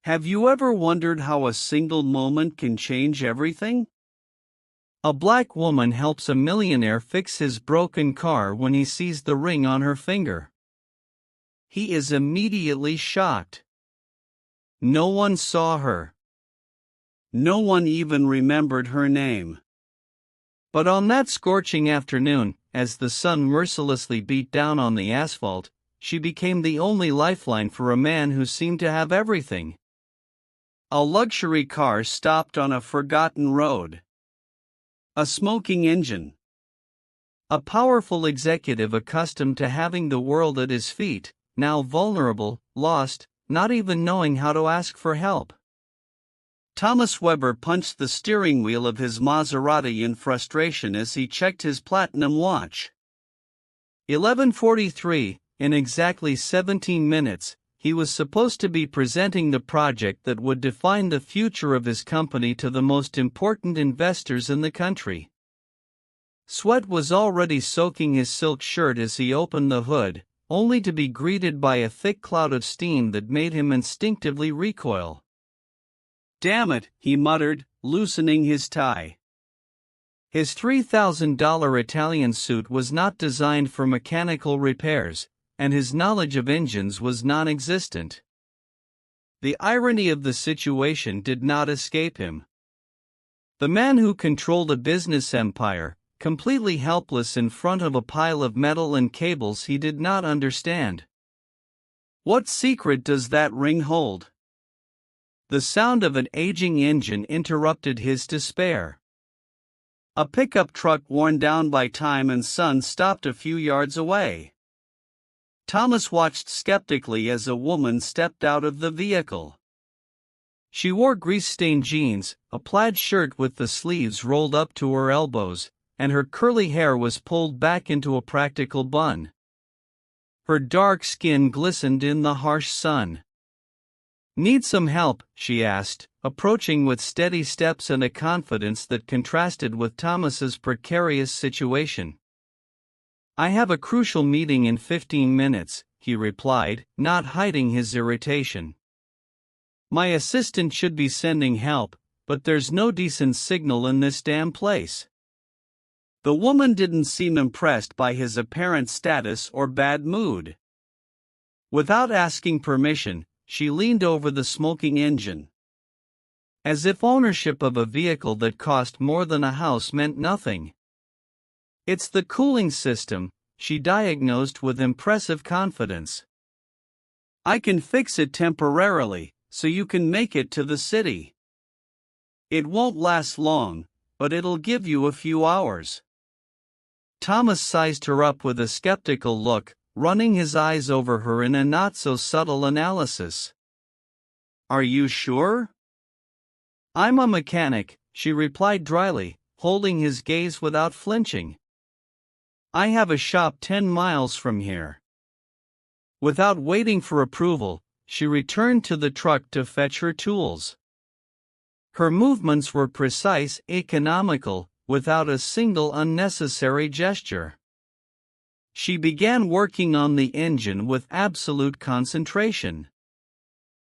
Have you ever wondered how a single moment can change everything? A black woman helps a millionaire fix his broken car when he sees the ring on her finger. He is immediately shocked. No one saw her. No one even remembered her name. But on that scorching afternoon, as the sun mercilessly beat down on the asphalt, she became the only lifeline for a man who seemed to have everything. A luxury car stopped on a forgotten road. A smoking engine. A powerful executive accustomed to having the world at his feet, now vulnerable, lost, not even knowing how to ask for help. Thomas Weber punched the steering wheel of his Maserati in frustration as he checked his platinum watch. 11:43, in exactly 17 minutes, he was supposed to be presenting the project that would define the future of his company to the most important investors in the country. Sweat was already soaking his silk shirt as he opened the hood, only to be greeted by a thick cloud of steam that made him instinctively recoil. "Damn it," he muttered, loosening his tie. His $3,000 Italian suit was not designed for mechanical repairs, and his knowledge of engines was non-existent. The irony of the situation did not escape him. The man who controlled a business empire, completely helpless in front of a pile of metal and cables he did not understand. What secret does that ring hold? The sound of an aging engine interrupted his despair. A pickup truck worn down by time and sun stopped a few yards away. Thomas watched skeptically as a woman stepped out of the vehicle. She wore grease-stained jeans, a plaid shirt with the sleeves rolled up to her elbows, and her curly hair was pulled back into a practical bun. Her dark skin glistened in the harsh sun. "Need some help?" she asked, approaching with steady steps and a confidence that contrasted with Thomas's precarious situation. "I have a crucial meeting in 15 minutes, he replied, not hiding his irritation. "My assistant should be sending help, but there's no decent signal in this damn place." The woman didn't seem impressed by his apparent status or bad mood. Without asking permission, she leaned over the smoking engine. As if ownership of a vehicle that cost more than a house meant nothing. "It's the cooling system," she diagnosed with impressive confidence. "I can fix it temporarily, so you can make it to the city. It won't last long, but it'll give you a few hours." Thomas sized her up with a skeptical look, running his eyes over her in a not-so-subtle analysis. "Are you sure?" "I'm a mechanic," she replied dryly, holding his gaze without flinching. "I have a shop 10 miles from here." Without waiting for approval, she returned to the truck to fetch her tools. Her movements were precise, economical, without a single unnecessary gesture. She began working on the engine with absolute concentration.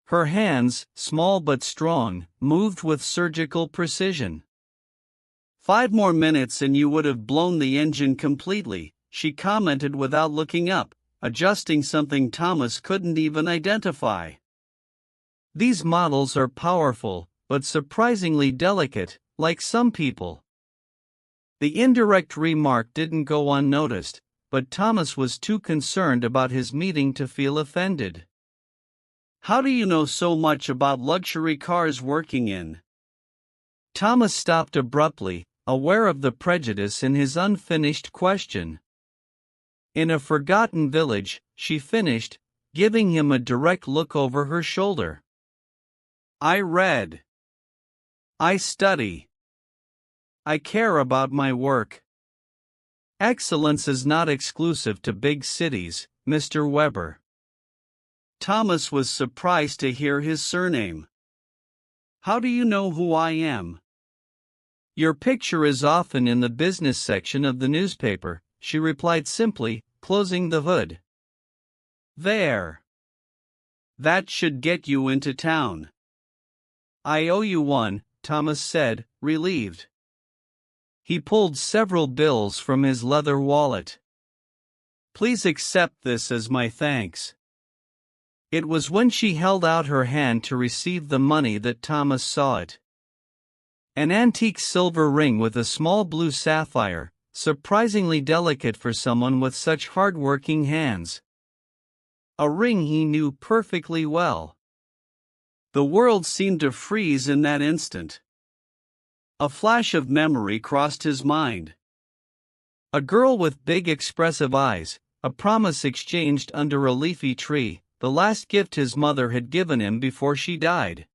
Her hands, small but strong, moved with surgical precision. "5 more minutes and you would have blown the engine completely," she commented without looking up, adjusting something Thomas couldn't even identify. "These models are powerful, but surprisingly delicate, like some people." The indirect remark didn't go unnoticed, but Thomas was too concerned about his meeting to feel offended. "How do you know so much about luxury cars working in?" Thomas stopped abruptly, aware of the prejudice in his unfinished question. "In a forgotten village," she finished, giving him a direct look over her shoulder. "I read. I study. I care about my work. Excellence is not exclusive to big cities, Mr. Weber." Thomas was surprised to hear his surname. "How do you know who I am?" "Your picture is often in the business section of the newspaper," she replied simply, closing the hood. "There. That should get you into town." I owe you one, Thomas said, relieved. He pulled several bills from his leather wallet. Please accept this as my thanks. It was when she held out her hand to receive the money that Thomas saw it. An antique silver ring with a small blue sapphire, surprisingly delicate for someone with such hard-working hands. A ring he knew perfectly well. The world seemed to freeze in that instant. A flash of memory crossed his mind. A girl with big expressive eyes, a promise exchanged under a leafy tree, the last gift his mother had given him before she died.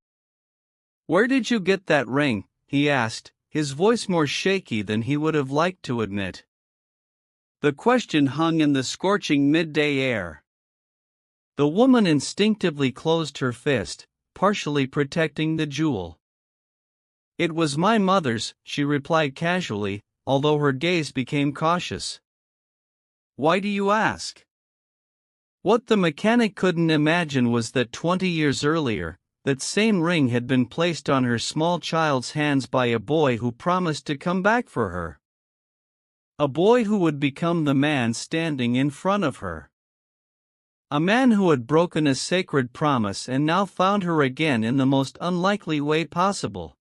"Where did you get that ring?" he asked, his voice more shaky than he would have liked to admit. The question hung in the scorching midday air. The woman instinctively closed her fist, partially protecting the jewel. "It was my mother's," she replied casually, although her gaze became cautious. "Why do you ask?" What the mechanic couldn't imagine was that 20 years earlier, that same ring had been placed on her small child's hands by a boy who promised to come back for her. A boy who would become the man standing in front of her. A man who had broken a sacred promise and now found her again in the most unlikely way possible.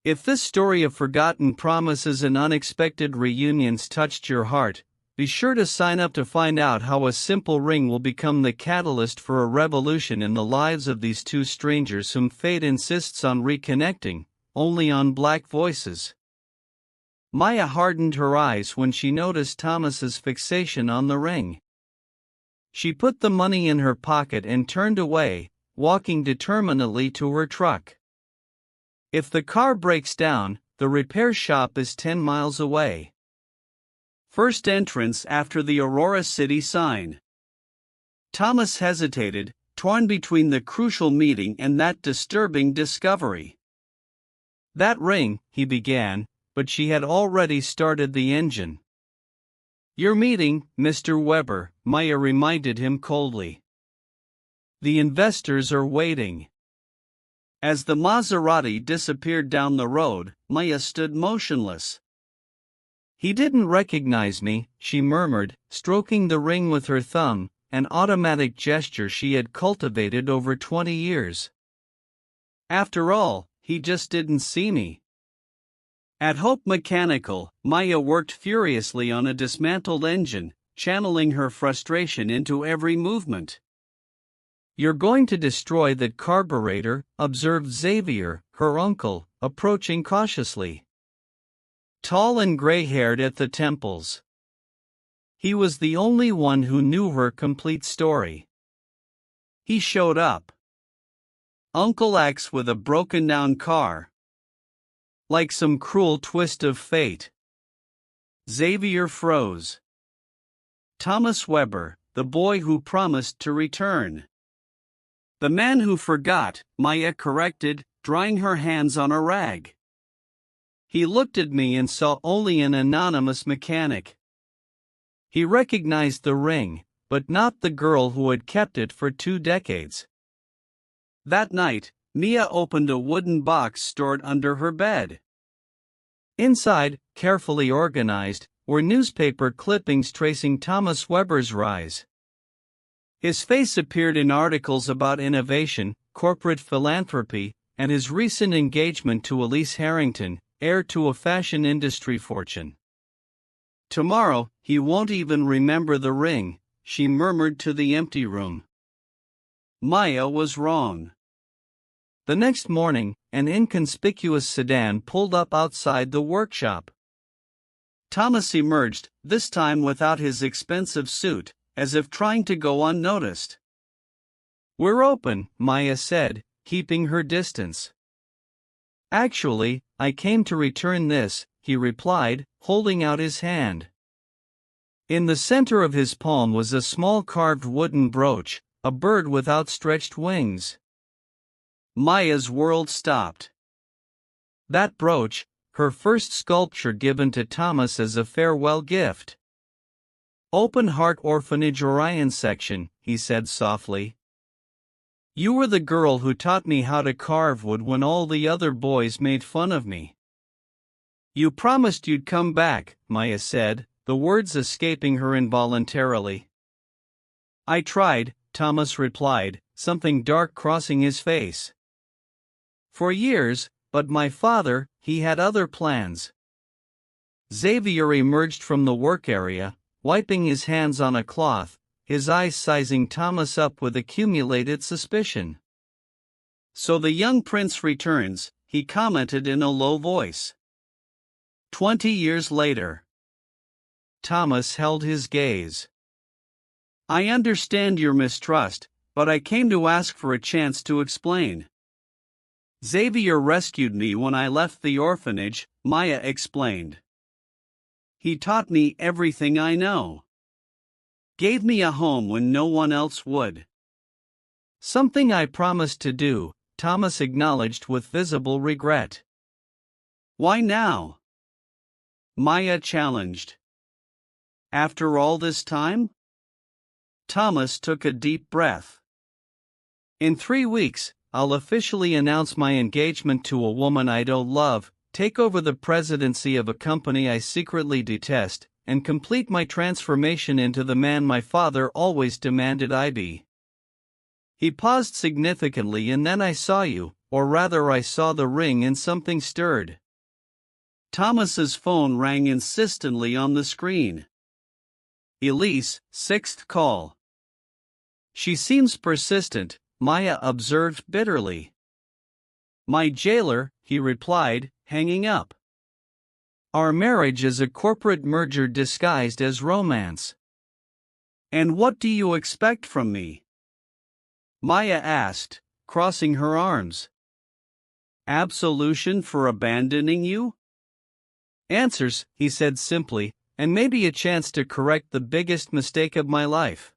If this story of forgotten promises and unexpected reunions touched your heart, be sure to sign up to find out how a simple ring will become the catalyst for a revolution in the lives of these two strangers whom fate insists on reconnecting, only on Black Voices. Maya hardened her eyes when she noticed Thomas's fixation on the ring. She put the money in her pocket and turned away, walking determinedly to her truck. If the car breaks down, the repair shop is 10 miles away. First entrance after the Aurora City sign. Thomas hesitated, torn between the crucial meeting and that disturbing discovery. "That ring," he began, but she had already started the engine. "Your meeting, Mr. Weber," Maya reminded him coldly. "The investors are waiting." As the Maserati disappeared down the road, Maya stood motionless. "He didn't recognize me," she murmured, stroking the ring with her thumb, an automatic gesture she had cultivated over 20 years. "After all, he just didn't see me." At Hope Mechanical, Maya worked furiously on a dismantled engine, channeling her frustration into every movement. "You're going to destroy that carburetor," observed Xavier, her uncle, approaching cautiously. Tall and gray-haired at the temples. He was the only one who knew her complete story. He showed up. Uncle X with a broken-down car. Like some cruel twist of fate. Xavier froze. Thomas Weber, the boy who promised to return. "The man who forgot," Maya corrected, drying her hands on a rag. He looked at me and saw only an anonymous mechanic. He recognized the ring, but not the girl who had kept it for 2 decades. That night, Mia opened a wooden box stored under her bed. Inside, carefully organized, were newspaper clippings tracing Thomas Weber's rise. His face appeared in articles about innovation, corporate philanthropy, and his recent engagement to Elise Harrington, heir to a fashion industry fortune. "Tomorrow, he won't even remember the ring," she murmured to the empty room. Maya was wrong. The next morning, an inconspicuous sedan pulled up outside the workshop. Thomas emerged, this time without his expensive suit, as if trying to go unnoticed. "We're open," Maya said, keeping her distance. "Actually, I came to return this," he replied, holding out his hand. In the center of his palm was a small carved wooden brooch, a bird with outstretched wings. Maya's world stopped. That brooch, her first sculpture given to Thomas as a farewell gift. "Open Heart Orphanage Orion section," he said softly. You were the girl who taught me how to carve wood when all the other boys made fun of me. You promised you'd come back, Maya said, the words escaping her involuntarily. I tried, Thomas replied, something dark crossing his face. For years, but my father, he had other plans. Xavier emerged from the work area, wiping his hands on a cloth, his eyes sizing Thomas up with accumulated suspicion. So the young prince returns, he commented in a low voice. 20 years later. Thomas held his gaze. I understand your mistrust, but I came to ask for a chance to explain. Xavier rescued me when I left the orphanage, Maya explained. He taught me everything I know. Gave me a home when no one else would. Something I promised to do, Thomas acknowledged with visible regret. Why now? Maya challenged. After all this time? Thomas took a deep breath. In 3 weeks, I'll officially announce my engagement to a woman I don't love, take over the presidency of a company I secretly detest, and complete my transformation into the man my father always demanded I be. He paused significantly, and then I saw you, or rather I saw the ring, and something stirred. Thomas's phone rang insistently on the screen. Elise, 6th call. She seems persistent, Maya observed bitterly. My jailer, he replied, hanging up. Our marriage is a corporate merger disguised as romance. And what do you expect from me? Maya asked, crossing her arms. Absolution for abandoning you? Answers, he said simply, and maybe a chance to correct the biggest mistake of my life.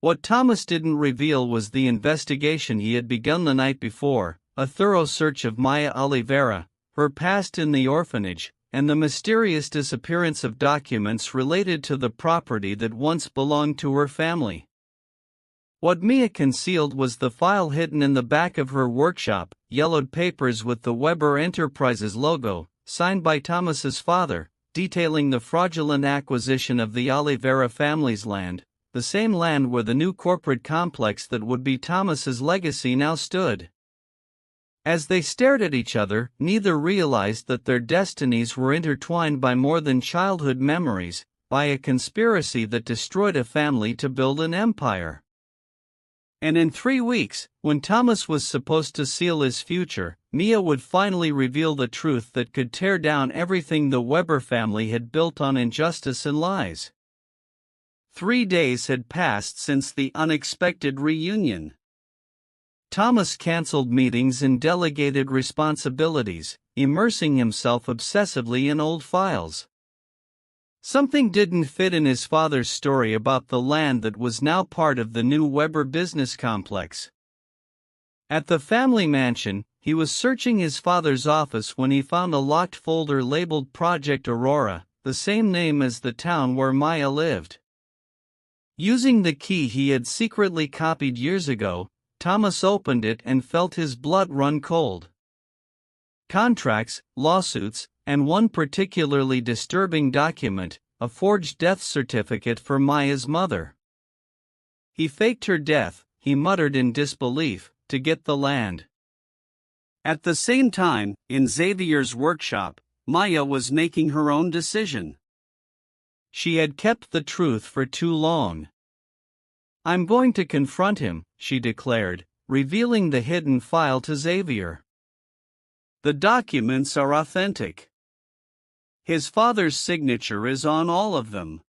What Thomas didn't reveal was the investigation he had begun the night before, a thorough search of Maya Oliveira, her past in the orphanage, and the mysterious disappearance of documents related to the property that once belonged to her family. What Mia concealed was the file hidden in the back of her workshop, yellowed papers with the Weber Enterprises logo, signed by Thomas's father, detailing the fraudulent acquisition of the Oliveira family's land, the same land where the new corporate complex that would be Thomas's legacy now stood. As they stared at each other, neither realized that their destinies were intertwined by more than childhood memories, by a conspiracy that destroyed a family to build an empire. And in 3 weeks, when Thomas was supposed to seal his future, Mia would finally reveal the truth that could tear down everything the Weber family had built on injustice and lies. 3 days had passed since the unexpected reunion. Thomas canceled meetings and delegated responsibilities, immersing himself obsessively in old files. Something didn't fit in his father's story about the land that was now part of the new Weber business complex. At the family mansion, he was searching his father's office when he found a locked folder labeled Project Aurora, the same name as the town where Maya lived. Using the key he had secretly copied years ago, Thomas opened it and felt his blood run cold. Contracts, lawsuits, and one particularly disturbing document, a forged death certificate for Maya's mother. He faked her death, he muttered in disbelief, to get the land. At the same time, in Xavier's workshop, Maya was making her own decision. She had kept the truth for too long. I'm going to confront him, she declared, revealing the hidden file to Xavier. The documents are authentic. His father's signature is on all of them.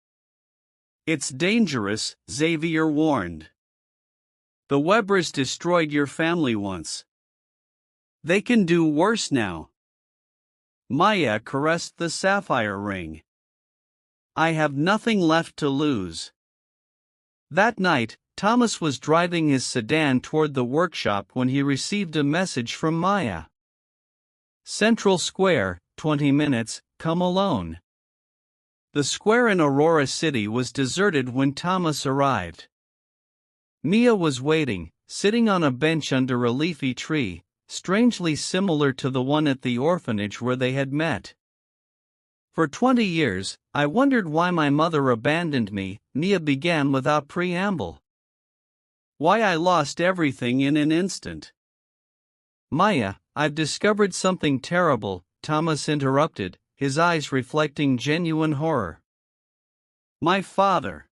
It's dangerous, Xavier warned. The Webers destroyed your family once. They can do worse now. Maya caressed the sapphire ring. I have nothing left to lose. That night, Thomas was driving his sedan toward the workshop when he received a message from Maya. Central Square, 20 minutes, come alone. The square in Aurora City was deserted when Thomas arrived. Mia was waiting, sitting on a bench under a leafy tree, strangely similar to the one at the orphanage where they had met. For 20 years, I wondered why my mother abandoned me, Mia began without preamble. Why I lost everything in an instant. Maya, I've discovered something terrible, Thomas interrupted, his eyes reflecting genuine horror. My father.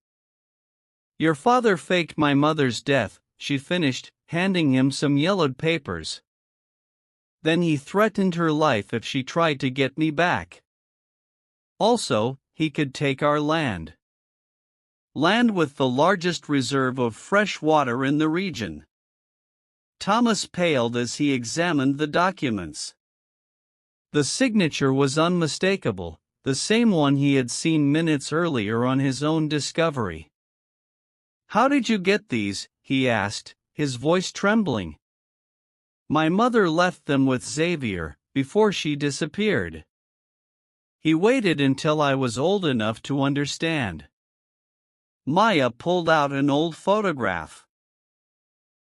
Your father faked my mother's death, she finished, handing him some yellowed papers. Then he threatened her life if she tried to get me back. Also, he could take our land. Land with the largest reserve of fresh water in the region. Thomas paled as he examined the documents. The signature was unmistakable, the same one he had seen minutes earlier on his own discovery. How did you get these? He asked, his voice trembling. My mother left them with Xavier, before she disappeared. He waited until I was old enough to understand. Maya pulled out an old photograph.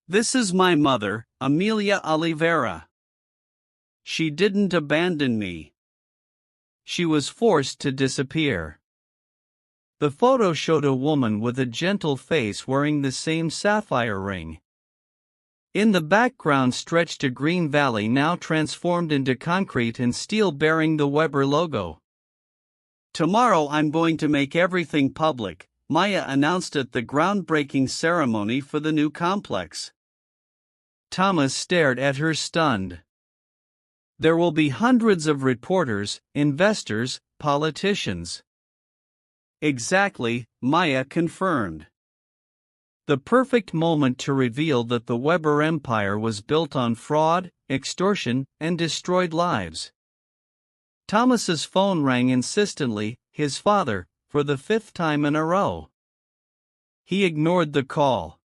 This is my mother, Amelia Oliveira. She didn't abandon me. She was forced to disappear. The photo showed a woman with a gentle face wearing the same sapphire ring. In the background stretched a green valley now transformed into concrete and steel bearing the Weber logo. Tomorrow I'm going to make everything public, Maya announced at the groundbreaking ceremony for the new complex. Thomas stared at her stunned. There will be hundreds of reporters, investors, politicians. Exactly, Maya confirmed. The perfect moment to reveal that the Weber empire was built on fraud, extortion, and destroyed lives. Thomas's phone rang insistently, his father, for the 5th time in a row. He ignored the call.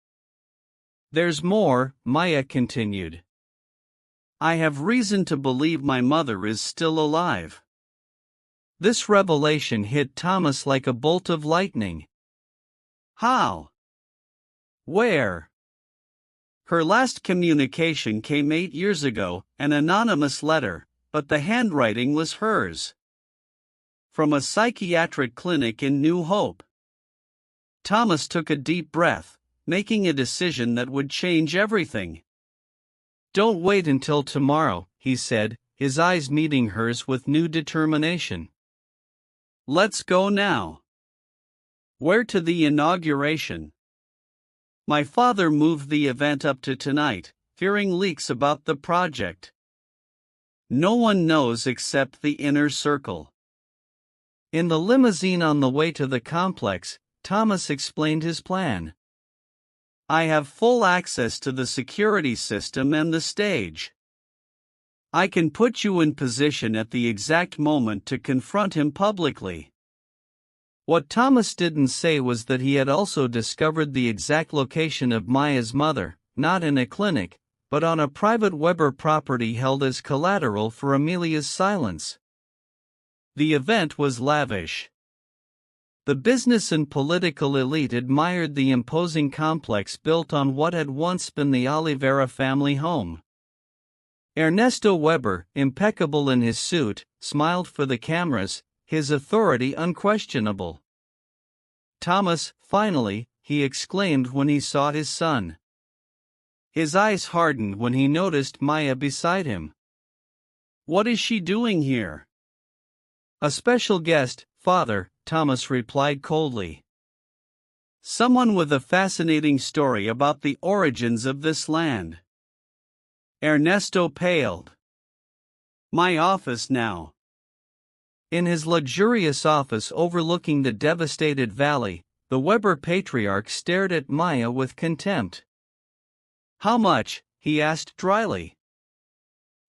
There's more, Maya continued. I have reason to believe my mother is still alive. This revelation hit Thomas like a bolt of lightning. How? Where? Her last communication came 8 years ago, an anonymous letter, but the handwriting was hers. From a psychiatric clinic in New Hope. Thomas took a deep breath, making a decision that would change everything. Don't wait until tomorrow, he said, his eyes meeting hers with new determination. Let's go now. Where to the inauguration? My father moved the event up to tonight, fearing leaks about the project. No one knows except the inner circle. In the limousine on the way to the complex, Thomas explained his plan. I have full access to the security system and the stage. I can put you in position at the exact moment to confront him publicly. What Thomas didn't say was that he had also discovered the exact location of Maya's mother, not in a clinic, but on a private Weber property held as collateral for Amelia's silence. The event was lavish. The business and political elite admired the imposing complex built on what had once been the Oliveira family home. Ernesto Weber, impeccable in his suit, smiled for the cameras, his authority unquestionable. Thomas, finally, he exclaimed when he saw his son. His eyes hardened when he noticed Maya beside him. What is she doing here? A special guest, father, Thomas replied coldly. Someone with a fascinating story about the origins of this land. Ernesto paled. My office now. In his luxurious office overlooking the devastated valley, the Weber patriarch stared at Maya with contempt. How much? He asked dryly.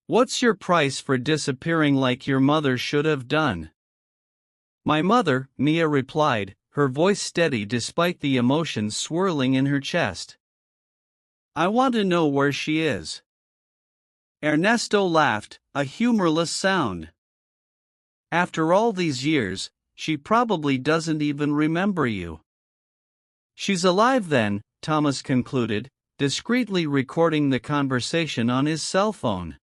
What's your price for disappearing like your mother should have done? My mother, Mia replied, her voice steady despite the emotions swirling in her chest. I want to know where she is. Ernesto laughed, a humorless sound. After all these years, she probably doesn't even remember you. She's alive then, Thomas concluded, discreetly recording the conversation on his cell phone.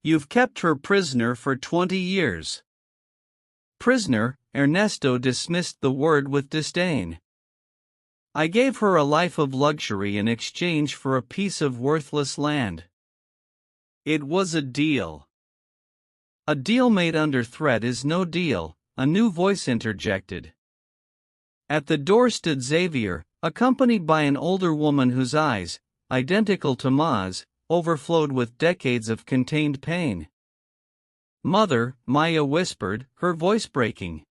"You've kept her prisoner for 20 years. Prisoner, Ernesto dismissed the word with disdain. "I gave her a life of luxury in exchange for a piece of worthless land. It was a deal." "A deal made under threat is no deal," a new voice interjected. At the door stood Xavier, accompanied by an older woman whose eyes, identical to Ma's, overflowed with decades of contained pain. "Mother," Maya whispered, her voice breaking.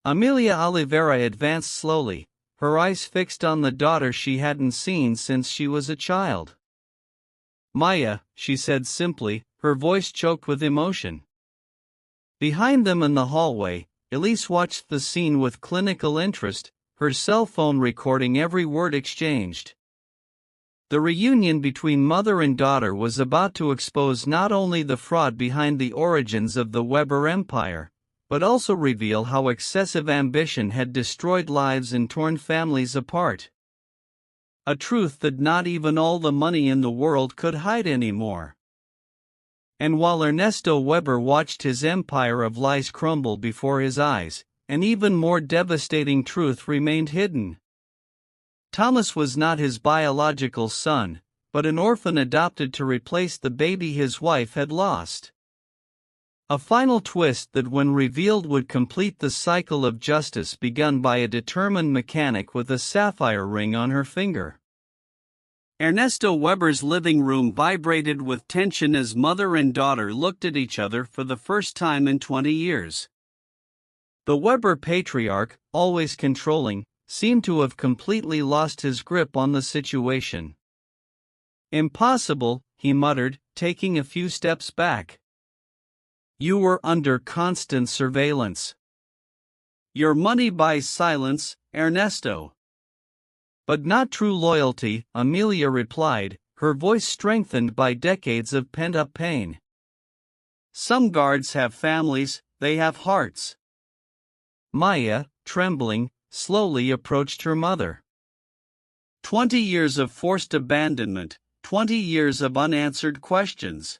Amelia Oliveira advanced slowly, her eyes fixed on the daughter she hadn't seen since she was a child. "Maya," she said simply, her voice choked with emotion. Behind them in the hallway, Elise watched the scene with clinical interest, her cell phone recording every word exchanged. The reunion between mother and daughter was about to expose not only the fraud behind the origins of the Weber empire, but also reveal how excessive ambition had destroyed lives and torn families apart. A truth that not even all the money in the world could hide anymore. And while Ernesto Weber watched his empire of lies crumble before his eyes, an even more devastating truth remained hidden. Thomas was not his biological son, but an orphan adopted to replace the baby his wife had lost. A final twist that, when revealed, would complete the cycle of justice begun by a determined mechanic with a sapphire ring on her finger. Ernesto Weber's living room vibrated with tension as mother and daughter looked at each other for the first time in 20 years. The Weber patriarch, always controlling, seemed to have completely lost his grip on the situation. "Impossible," he muttered, taking a few steps back. "You were under constant surveillance. Your money buys silence, Ernesto." "But not true loyalty," Amelia replied, her voice strengthened by decades of pent-up pain. "Some guards have families, they have hearts." Maya, trembling, slowly approached her mother. 20 years of forced abandonment, 20 years of unanswered questions.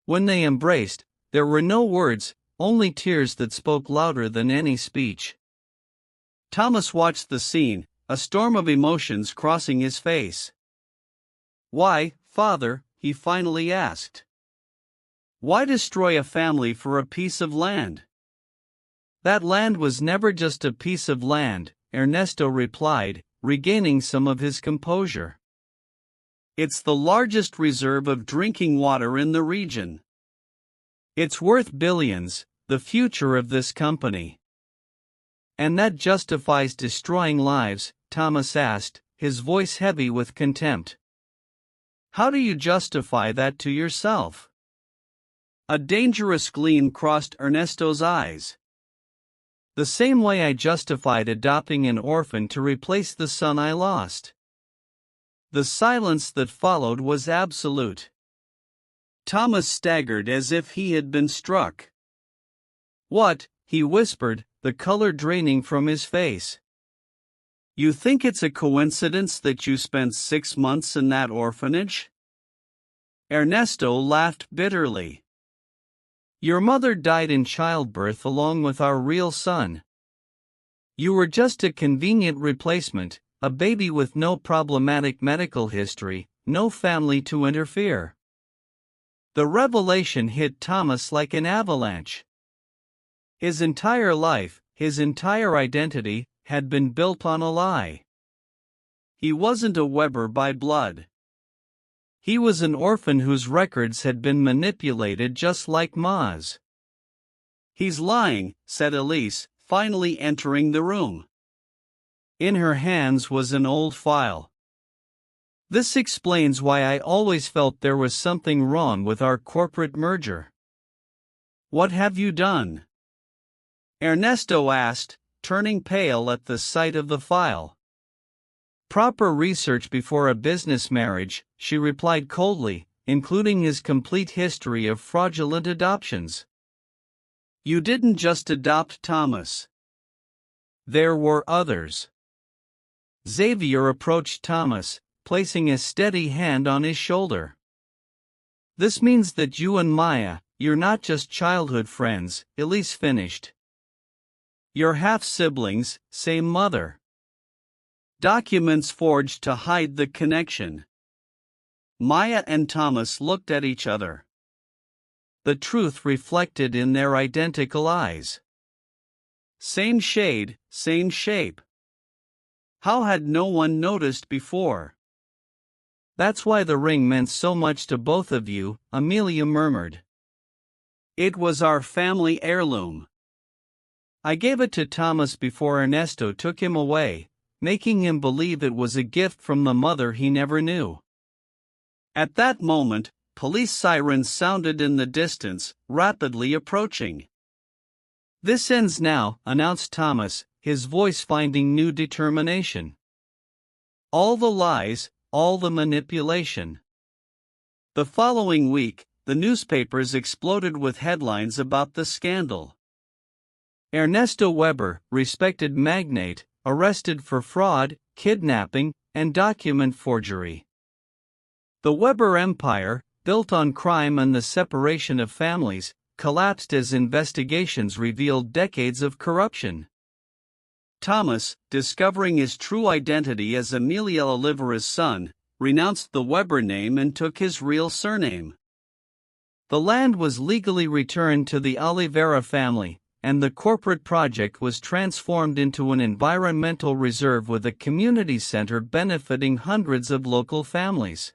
When they embraced, there were no words, only tears that spoke louder than any speech. Thomas watched the scene, a storm of emotions crossing his face. "Why, father?" he finally asked. "Why destroy a family for a piece of land?" "That land was never just a piece of land," Ernesto replied, regaining some of his composure. "It's the largest reserve of drinking water in the region. It's worth billions, the future of this company." "And that justifies destroying lives?" Thomas asked, his voice heavy with contempt. "How do you justify that to yourself?" A dangerous gleam crossed Ernesto's eyes. "The same way I justified adopting an orphan to replace the son I lost." The silence that followed was absolute. Thomas staggered as if he had been struck. "What?" he whispered, the color draining from his face. "You think it's a coincidence that you spent 6 months in that orphanage?" Ernesto laughed bitterly. "Your mother died in childbirth along with our real son. You were just a convenient replacement, a baby with no problematic medical history, no family to interfere." The revelation hit Thomas like an avalanche. His entire life, his entire identity, had been built on a lie. He wasn't a Weber by blood. He was an orphan whose records had been manipulated just like Ma's. "He's lying," said Elise, finally entering the room. In her hands was an old file. "This explains why I always felt there was something wrong with our corporate merger." "What have you done?" Ernesto asked, turning pale at the sight of the file. "Proper research before a business marriage," she replied coldly, "including his complete history of fraudulent adoptions." "You didn't just adopt Thomas. There were others." Xavier approached Thomas, placing a steady hand on his shoulder. "This means that you and Maya, you're not just childhood friends," Elise finished. "You're half-siblings, same mother." Documents forged to hide the connection. Maya and Thomas looked at each other. The truth reflected in their identical eyes. Same shade, same shape. How had no one noticed before? "That's why the ring meant so much to both of you," Amelia murmured. "It was our family heirloom. I gave it to Thomas before Ernesto took him away, making him believe it was a gift from the mother he never knew." At that moment, police sirens sounded in the distance, rapidly approaching. "This ends now," announced Thomas, his voice finding new determination. "All the lies, all the manipulation." The following week, the newspapers exploded with headlines about the scandal. Ernesto Weber, respected magnate, arrested for fraud, kidnapping, and document forgery. The Weber empire, built on crime and the separation of families, collapsed as investigations revealed decades of corruption. Thomas, discovering his true identity as Amelia Olivera's son, renounced the Weber name and took his real surname. The land was legally returned to the Olivera family, and the corporate project was transformed into an environmental reserve with a community center benefiting hundreds of local families.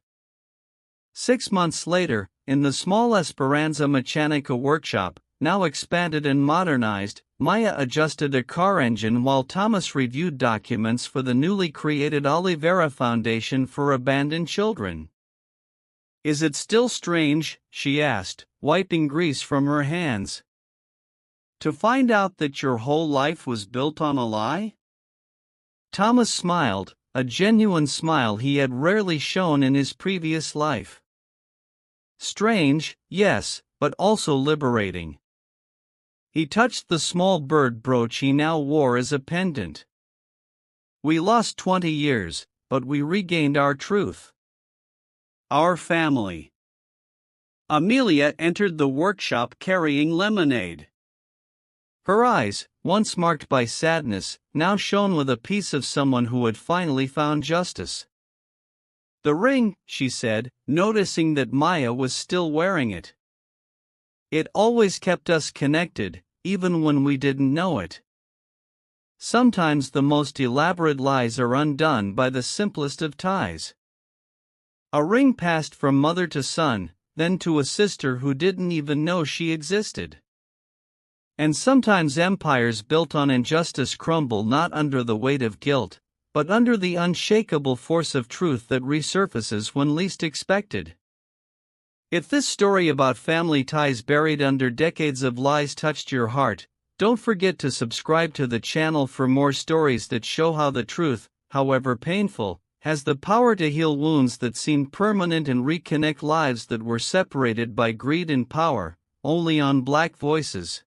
6 months later, in the small Esperanza Mechanica workshop, now expanded and modernized, Maya adjusted a car engine while Thomas reviewed documents for the newly created Olivera Foundation for Abandoned Children. "Is it still strange," she asked, wiping grease from her hands, "to find out that your whole life was built on a lie?" Thomas smiled, a genuine smile he had rarely shown in his previous life. "Strange, yes, but also liberating." He touched the small bird brooch he now wore as a pendant. "We lost 20 years, but we regained our truth. Our family." Amelia entered the workshop carrying lemonade. Her eyes, once marked by sadness, now shone with a peace of someone who had finally found justice. "The ring," she said, noticing that Maya was still wearing it. "It always kept us connected, even when we didn't know it." Sometimes the most elaborate lies are undone by the simplest of ties. A ring passed from mother to son, then to a sister who didn't even know she existed. And sometimes empires built on injustice crumble not under the weight of guilt, but under the unshakable force of truth that resurfaces when least expected. If this story about family ties buried under decades of lies touched your heart, don't forget to subscribe to the channel for more stories that show how the truth, however painful, has the power to heal wounds that seemed permanent and reconnect lives that were separated by greed and power. Only on Black Voices.